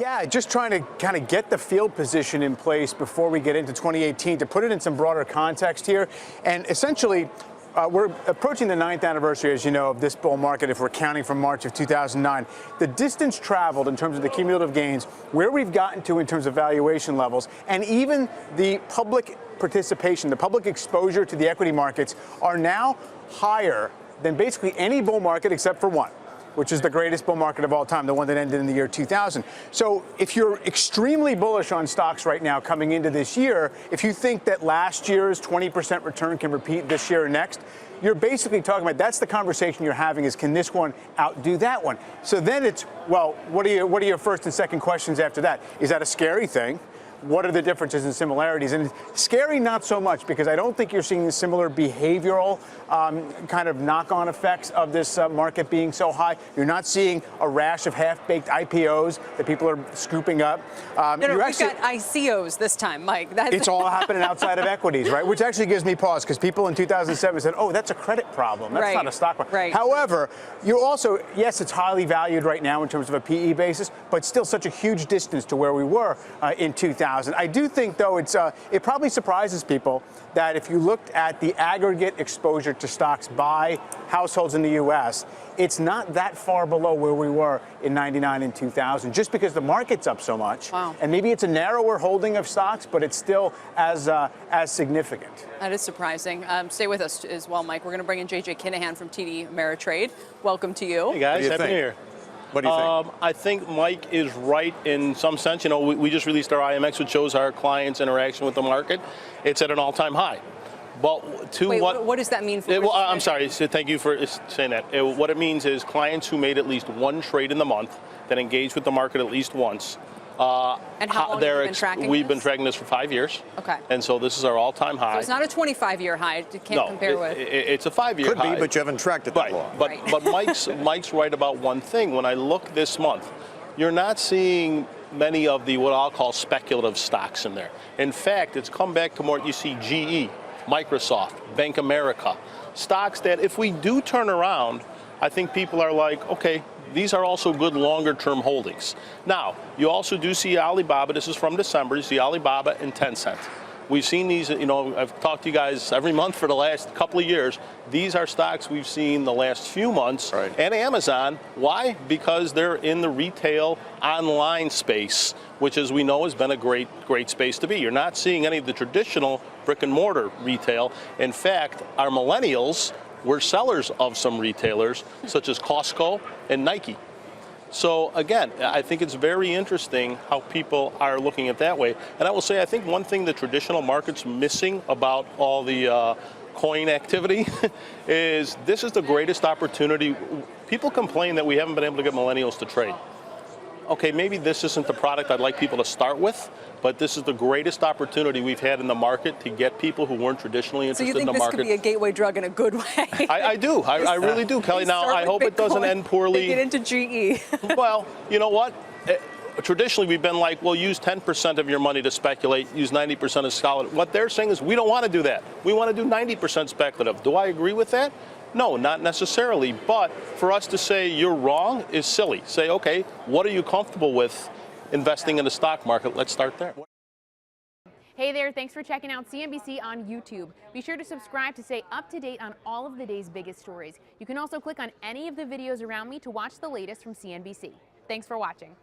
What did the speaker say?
Yeah, just trying to kind of get the field position in place before we get into 2018 to put it in some broader context here. And essentially, we're approaching the 9th anniversary, as you know, of this bull market if we're counting from March of 2009. The distance traveled in terms of the cumulative gains, where we've gotten to in terms of valuation levels, and even the public participation, the public exposure to the equity markets are now higher than basically any bull market except for one, which is the greatest bull market of all time, the one that ended in the year 2000. So if you're extremely bullish on stocks right now coming into this year, if you think that last year's 20% return can repeat this year or next, you're basically talking about, that's the conversation you're having, is can this one outdo that one? So then it's, well, what are your first and second questions after that? Is that a scary thing? What are the differences and similarities? And scary, not so much, because I don't think you're seeing similar behavioral kind of knock-on effects of this market being so high. You're not seeing a rash of half-baked IPOs that people are scooping up. No, we've got ICOs this time, Mike. It's all happening outside of equities, right? Which actually gives me pause, because people in 2007 said, oh, that's a credit problem. That's not a stock problem. Right. However, you also, yes, it's highly valued right now in terms of a PE basis, but still such a huge distance to where we were in 2000. I do think, though, it probably surprises people that if you looked at the aggregate exposure to stocks by households in the U.S., it's not that far below where we were in 99 and 2000, just because the market's up so much. Wow. And maybe it's a narrower holding of stocks, but it's still as significant. That is surprising. Stay with us as well, Mike. We're going to bring in J.J. Kinahan from TD Ameritrade. Welcome to you. Hey, guys. Happy New Year. What do you think? I think Mike is right in some sense. You know, we just released our IMX, which shows our clients' interaction with the market. It's at an all-time high. But to Wait, what does that mean for? Well, I'm sorry. So thank you for saying that. What it means is clients who made at least one trade in the month, that engaged with the market at least once. And how long have you been tracking We've this? been traging this for 5 years. Okay. And so this is our all-time high. So it's not a 25-year high. You can't compare with. It's a 5-year high. Could be, but you haven't tracked it that long. But Mike's right about one thing. When I look this month, you're not seeing many of the what I'll call speculative stocks in there. In fact, it's come back to more. You see GE, Microsoft, Bank America, stocks that if we do turn around, I think people are like, okay, these are also good longer-term holdings. Now, you also do see Alibaba. This is from December. You see Alibaba and Tencent. We've seen these, you know, I've talked to you guys every month for the last couple of years. These are stocks we've seen the last few months. Right. And Amazon. Why? Because they're in the retail online space, which, as we know, has been a great space to be. You're not seeing any of the traditional brick-and-mortar retail. In fact, our millennials were sellers of some retailers, such as Costco and Nike. So again, I think it's very interesting how people are looking at that way. And I will say, I think one thing the traditional market's missing about all the coin activity is this is the greatest opportunity. People complain that we haven't been able to get millennials to trade. Okay, maybe this isn't the product I'd like people to start with, but this is the greatest opportunity we've had in the market to get people who weren't traditionally interested in the market. So you think this could be a gateway drug in a good way? I do. I really do, Kelly. Now, I hope it doesn't end poorly. Get into GE. Well, you know what? Traditionally, we've been like, well, use 10% of your money to speculate, use 90% as solid. What they're saying is we don't want to do that. We want to do 90% speculative. Do I agree with that? No, not necessarily. But for us to say you're wrong is silly. Say, okay, what are you comfortable with investing in the stock market? Let's start there. Hey there, thanks for checking out CNBC on YouTube. Be sure to subscribe to stay up to date on all of the day's biggest stories. You can also click on any of the videos around me to watch the latest from CNBC. Thanks for watching.